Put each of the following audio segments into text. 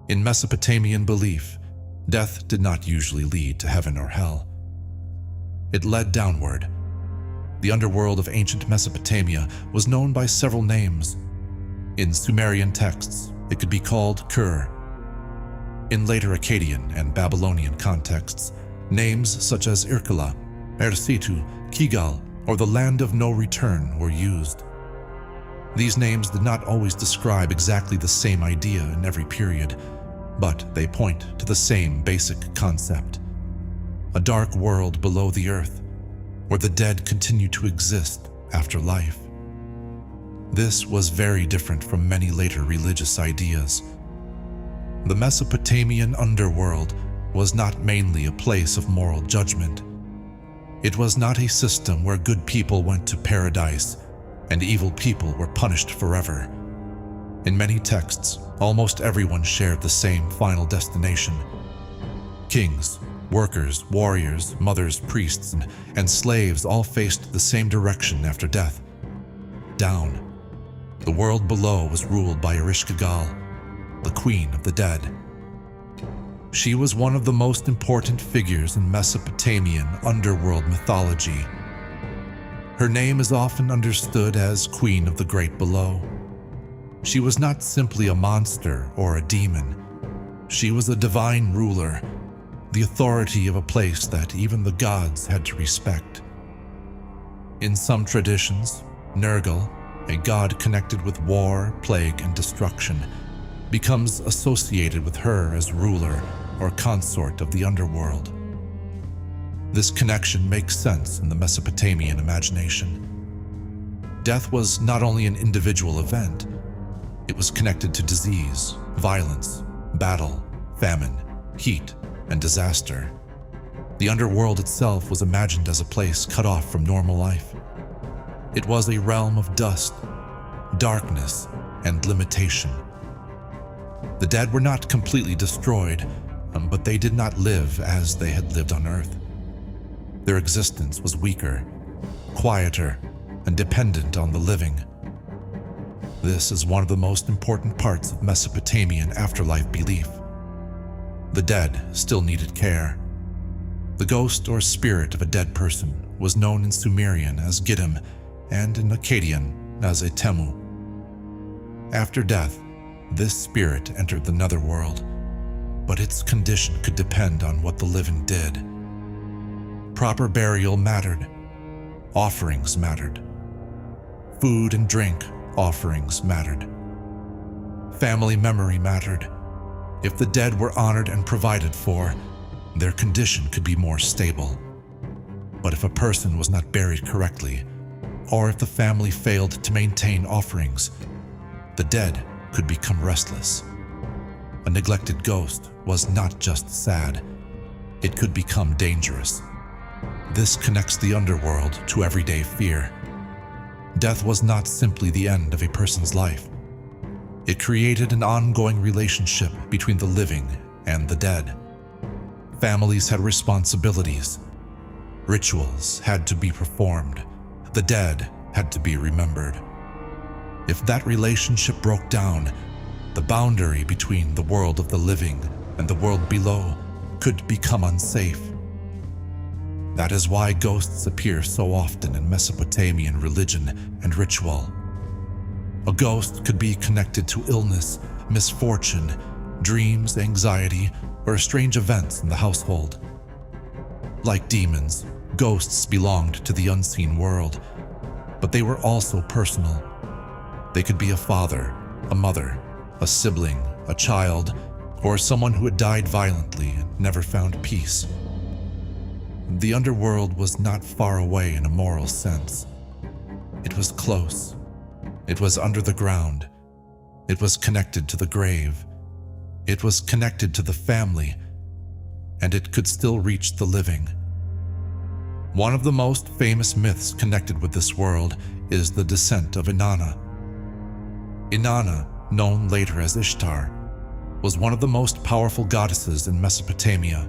In Mesopotamian belief, death did not usually lead to heaven or hell. It led downward. The underworld of ancient Mesopotamia was known by several names. In Sumerian texts, it could be called Kur. In later Akkadian and Babylonian contexts, names such as Irkalla, Ereshkigal, Kigal, or the Land of No Return were used. These names did not always describe exactly the same idea in every period, but they point to the same basic concept: a dark world below the earth, where the dead continue to exist after life. This was very different from many later religious ideas. The Mesopotamian underworld was not mainly a place of moral judgment. It was not a system where good people went to paradise and evil people were punished forever. In many texts, almost everyone shared the same final destination. Kings, workers, warriors, mothers, priests, and slaves all faced the same direction after death: down. The world below was ruled by Ereshkigal, the queen of the dead. She was one of the most important figures in Mesopotamian underworld mythology. Her name is often understood as Queen of the Great Below. She was not simply a monster or a demon. She was a divine ruler, the authority of a place that even the gods had to respect. In some traditions, Nergal, a god connected with war, plague, and destruction, becomes associated with her as ruler or consort of the underworld. This connection makes sense in the Mesopotamian imagination. Death was not only an individual event, it was connected to disease, violence, battle, famine, heat, and disaster. The underworld itself was imagined as a place cut off from normal life. It was a realm of dust, darkness, and limitation. The dead were not completely destroyed, but they did not live as they had lived on Earth. Their existence was weaker, quieter, and dependent on the living. This is one of the most important parts of Mesopotamian afterlife belief. The dead still needed care. The ghost or spirit of a dead person was known in Sumerian as Giddim and in Akkadian as a Temu. After death, this spirit entered the netherworld, but its condition could depend on what the living did. Proper burial mattered. Offerings mattered. Food and drink offerings mattered. Family memory mattered. If the dead were honored and provided for, their condition could be more stable. But if a person was not buried correctly, or if the family failed to maintain offerings, the dead could become restless. A neglected ghost was not just sad, it could become dangerous. This connects the underworld to everyday fear. Death was not simply the end of a person's life. It created an ongoing relationship between the living and the dead. Families had responsibilities. Rituals had to be performed. The dead had to be remembered. If that relationship broke down, the boundary between the world of the living and the world below could become unsafe. That is why ghosts appear so often in Mesopotamian religion and ritual. A ghost could be connected to illness, misfortune, dreams, anxiety, or strange events in the household. Like demons, ghosts belonged to the unseen world, but they were also personal. They could be a father, a mother, a sibling, a child, or someone who had died violently and never found peace. The underworld was not far away in a moral sense. It was close. It was under the ground. It was connected to the grave. It was connected to the family, and it could still reach the living. One of the most famous myths connected with this world is the Descent of Inanna. Inanna, known later as Ishtar, was one of the most powerful goddesses in Mesopotamia.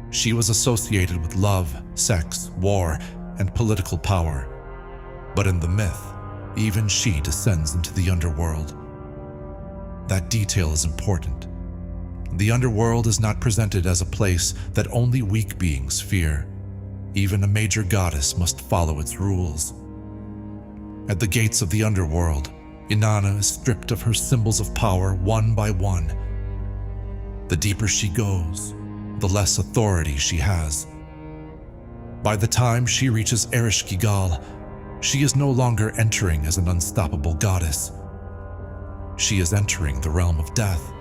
She was associated with love, sex, war, and political power. But in the myth, even she descends into the underworld. That detail is important The underworld is not presented as a place that only weak beings fear. Even a major goddess must follow its rules. At the gates of the underworld, Inanna is stripped of her symbols of power one by one. The deeper she goes, the less authority she has. By the time she reaches Ereshkigal, she is no longer entering as an unstoppable goddess. She is entering the realm of death.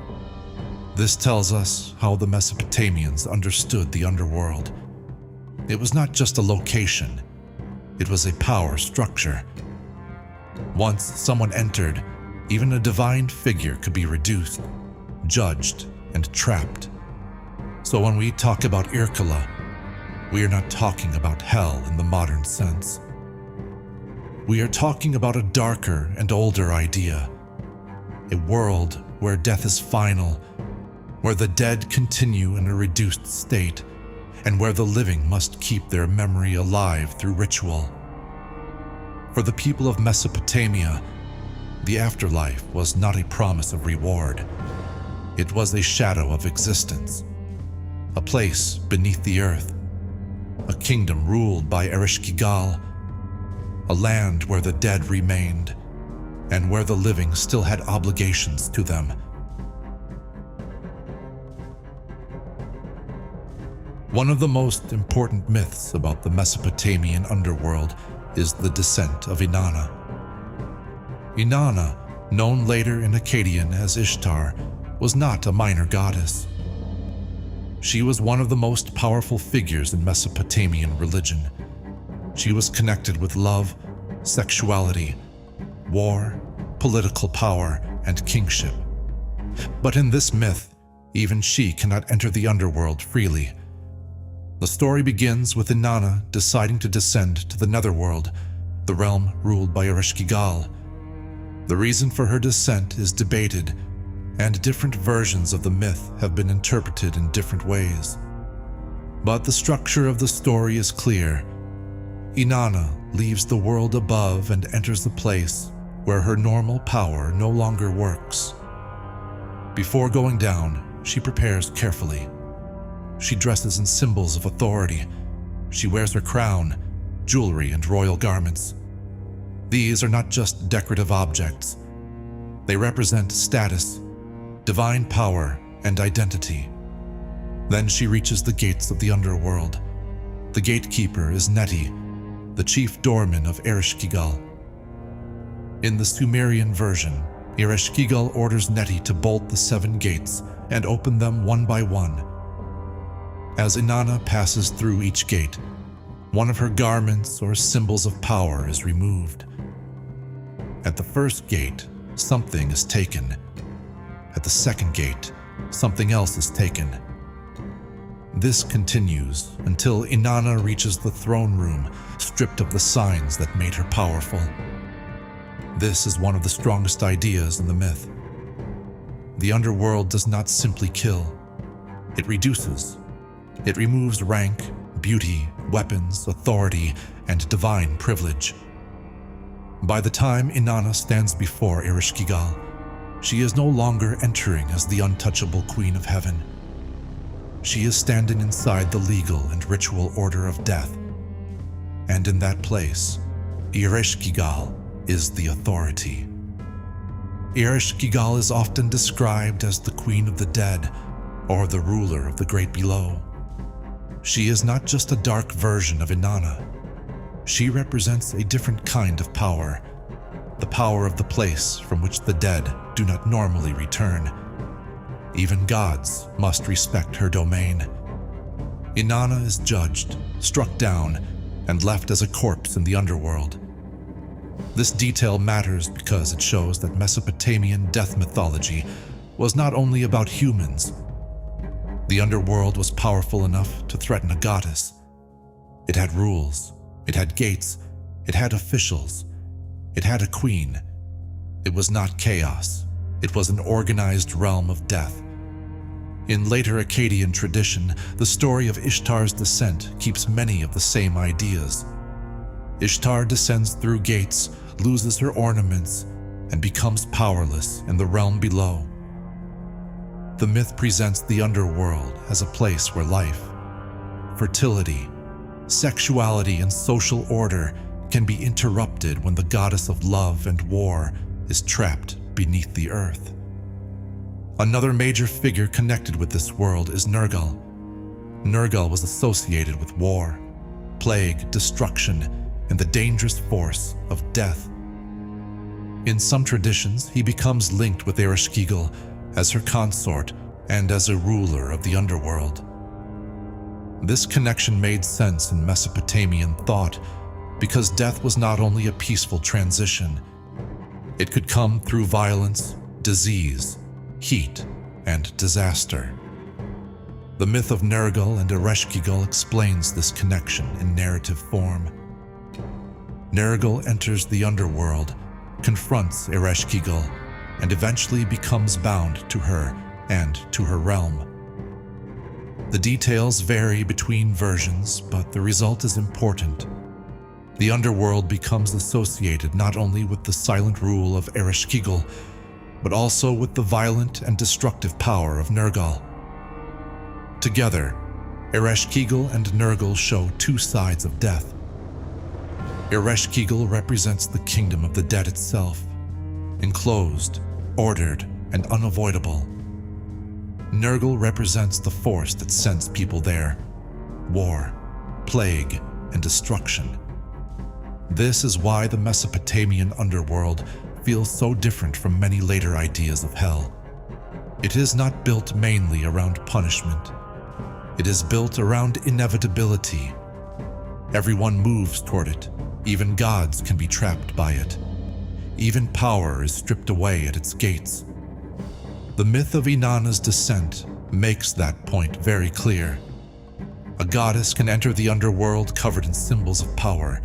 This tells us how the Mesopotamians understood the underworld. It was not just a location, it was a power structure. Once someone entered, even a divine figure could be reduced, judged, and trapped. So when we talk about Irkalla, we are not talking about hell in the modern sense. We are talking about a darker and older idea. A world where death is final, where the dead continue in a reduced state, and where the living must keep their memory alive through ritual. For the people of Mesopotamia, the afterlife was not a promise of reward. It was a shadow of existence, a place beneath the earth, a kingdom ruled by Ereshkigal, a land where the dead remained, and where the living still had obligations to them. One of the most important myths about the Mesopotamian underworld is the Descent of Inanna. Inanna, known later in Akkadian as Ishtar, was not a minor goddess. She was one of the most powerful figures in Mesopotamian religion. She was connected with love, sexuality, war, political power, and kingship. But in this myth, even she cannot enter the underworld freely. The story begins with Inanna deciding to descend to the netherworld, the realm ruled by Ereshkigal. The reason for her descent is debated, and different versions of the myth have been interpreted in different ways. But the structure of the story is clear. Inanna leaves the world above and enters the place where her normal power no longer works. Before going down, she prepares carefully. She dresses in symbols of authority. She wears her crown, jewelry, and royal garments. These are not just decorative objects. They represent status, divine power, and identity. Then she reaches the gates of the underworld. The gatekeeper is Neti, the chief doorman of Ereshkigal. In the Sumerian version, Ereshkigal orders Neti to bolt the 7 gates and open them one by one. As Inanna passes through each gate, one of her garments or symbols of power is removed. At the first gate, something is taken. At the second gate, something else is taken. This continues until Inanna reaches the throne room, stripped of the signs that made her powerful. This is one of the strongest ideas in the myth. The underworld does not simply kill. It reduces. It removes rank, beauty, weapons, authority, and divine privilege. By the time Inanna stands before Ereshkigal, she is no longer entering as the untouchable Queen of Heaven. She is standing inside the legal and ritual order of death. And in that place, Ereshkigal is the authority. Ereshkigal is often described as the Queen of the Dead or the ruler of the Great Below. She is not just a dark version of Inanna. She represents a different kind of power, the power of the place from which the dead do not normally return. Even gods must respect her domain. Inanna is judged, struck down, and left as a corpse in the underworld. This detail matters because it shows that Mesopotamian death mythology was not only about humans. The underworld was powerful enough to threaten a goddess. It had rules, it had gates, it had officials, it had a queen. It was not chaos, it was an organized realm of death. In later Akkadian tradition, the story of Ishtar's descent keeps many of the same ideas. Ishtar descends through gates, loses her ornaments, and becomes powerless in the realm below. The myth presents the underworld as a place where life, fertility, sexuality, and social order can be interrupted when the goddess of love and war is trapped beneath the earth. Another major figure connected with this world is Nergal. Nergal was associated with war, plague, destruction, and the dangerous force of death. In some traditions, he becomes linked with Ereshkigal as her consort and as a ruler of the underworld. This connection made sense in Mesopotamian thought because death was not only a peaceful transition, it could come through violence, disease, heat, and disaster. The myth of Nergal and Ereshkigal explains this connection in narrative form. Nergal enters the underworld, confronts Ereshkigal, and eventually becomes bound to her and to her realm. The details vary between versions, but the result is important. The underworld becomes associated not only with the silent rule of Ereshkigal, but also with the violent and destructive power of Nergal. Together, Ereshkigal and Nergal show two sides of death. Ereshkigal represents the kingdom of the dead itself, enclosed, ordered, and unavoidable. Nergal represents the force that sends people there: war, plague, and destruction. This is why the Mesopotamian underworld feels so different from many later ideas of hell. It is not built mainly around punishment. It is built around inevitability. Everyone moves toward it. Even gods can be trapped by it. Even power is stripped away at its gates. The myth of Inanna's descent makes that point very clear. A goddess can enter the underworld covered in symbols of power,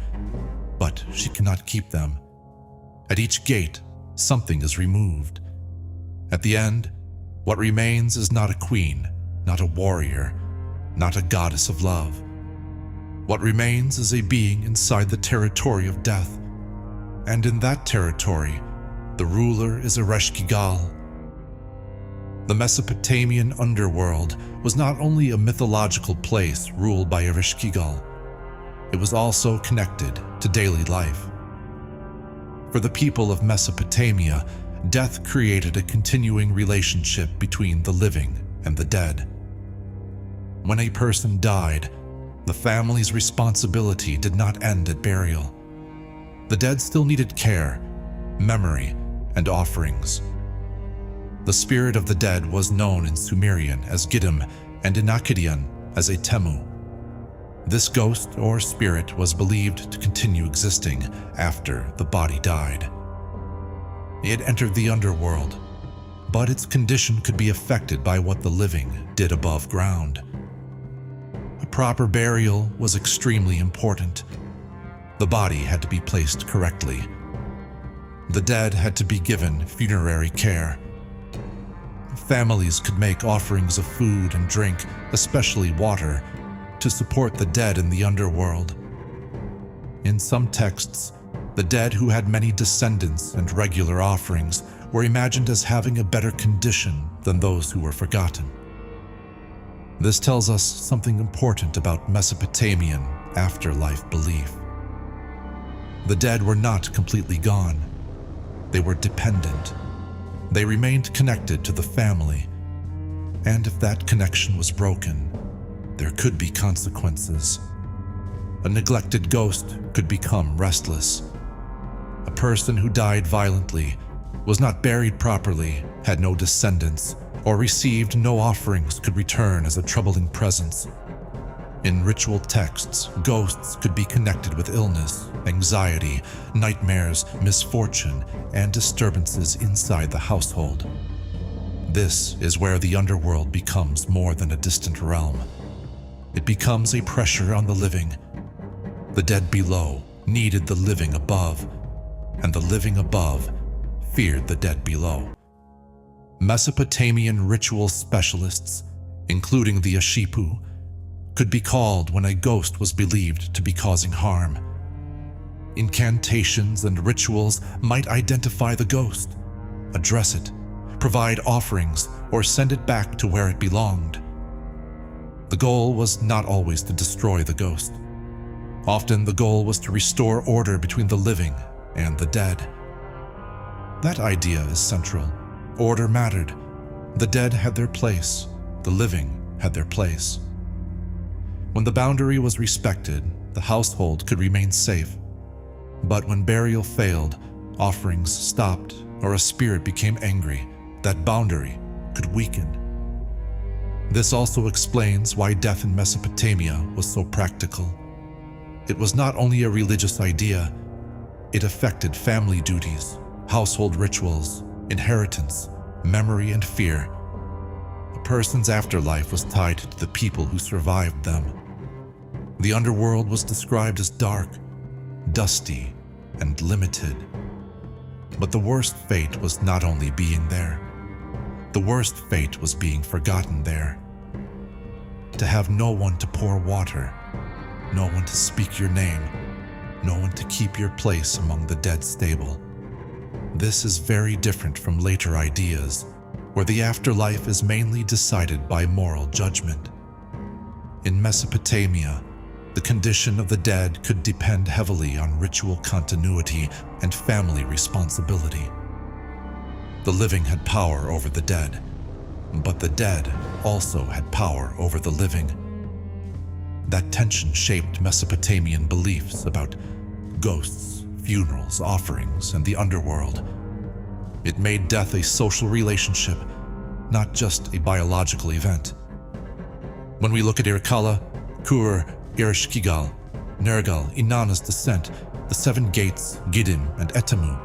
but she cannot keep them. At each gate, something is removed. At the end, what remains is not a queen, not a warrior, not a goddess of love. What remains is a being inside the territory of death. And in that territory, the ruler is Ereshkigal. The Mesopotamian underworld was not only a mythological place ruled by Ereshkigal, it was also connected to daily life. For the people of Mesopotamia, death created a continuing relationship between the living and the dead. When a person died, the family's responsibility did not end at burial. The dead still needed care, memory, and offerings. The spirit of the dead was known in Sumerian as Giddim and in Akkadian as a Temu. This ghost or spirit was believed to continue existing after the body died. It entered the underworld, but its condition could be affected by what the living did above ground. A proper burial was extremely important. The body had to be placed correctly. The dead had to be given funerary care. Families could make offerings of food and drink, especially water, to support the dead in the underworld. In some texts, the dead who had many descendants and regular offerings were imagined as having a better condition than those who were forgotten. This tells us something important about Mesopotamian afterlife belief. The dead were not completely gone. They were dependent. They remained connected to the family. And if that connection was broken, there could be consequences. A neglected ghost could become restless. A person who died violently, was not buried properly, had no descendants, or received no offerings could return as a troubling presence. In ritual texts, ghosts could be connected with illness, anxiety, nightmares, misfortune, and disturbances inside the household. This is where the underworld becomes more than a distant realm. It becomes a pressure on the living. The dead below needed the living above, and the living above feared the dead below. Mesopotamian ritual specialists, including the Ashipu, could be called when a ghost was believed to be causing harm. Incantations and rituals might identify the ghost, address it, provide offerings, or send it back to where it belonged. The goal was not always to destroy the ghost. Often the goal was to restore order between the living and the dead. That idea is central. Order mattered. The dead had their place. The living had their place. When the boundary was respected, the household could remain safe. But when burial failed, offerings stopped, or a spirit became angry, that boundary could weaken. This also explains why death in Mesopotamia was so practical. It was not only a religious idea, it affected family duties, household rituals, inheritance, memory, and fear. A person's afterlife was tied to the people who survived them. The underworld was described as dark, dusty, and limited. But the worst fate was not only being there. The worst fate was being forgotten there. To have no one to pour water, no one to speak your name, no one to keep your place among the dead stable. This is very different from later ideas, where the afterlife is mainly decided by moral judgment. In Mesopotamia, the condition of the dead could depend heavily on ritual continuity and family responsibility. The living had power over the dead, but the dead also had power over the living. That tension shaped Mesopotamian beliefs about ghosts, funerals, offerings, and the underworld. It made death a social relationship, not just a biological event. When we look at Irkalla, Kur, Ereshkigal, Nergal, Inanna's descent, the seven gates, Giddim, and Etemu,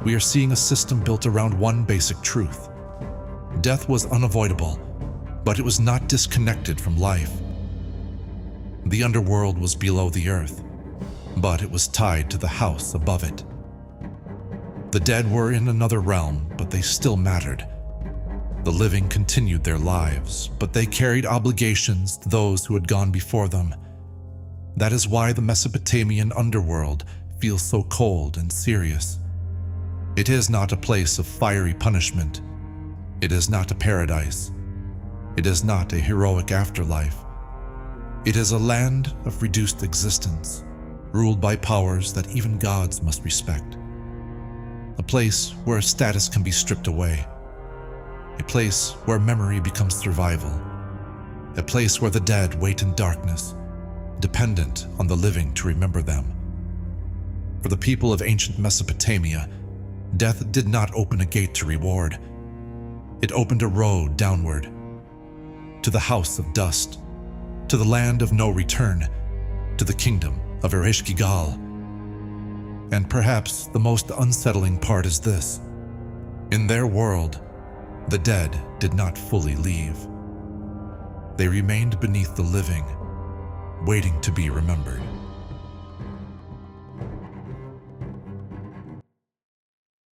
we are seeing a system built around one basic truth. Death was unavoidable, but it was not disconnected from life. The underworld was below the earth, but it was tied to the house above it. The dead were in another realm, but they still mattered. The living continued their lives, but they carried obligations to those who had gone before them. That is why the Mesopotamian underworld feels so cold and serious. It is not a place of fiery punishment. It is not a paradise. It is not a heroic afterlife. It is a land of reduced existence, ruled by powers that even gods must respect. A place where status can be stripped away. A place where memory becomes survival. A place where the dead wait in darkness, dependent on the living to remember them. For the people of ancient Mesopotamia, death did not open a gate to reward. It opened a road downward, to the house of dust, to the land of no return, to the kingdom of Ereshkigal. And perhaps the most unsettling part is this. In their world, the dead did not fully leave. They remained beneath the living, waiting to be remembered.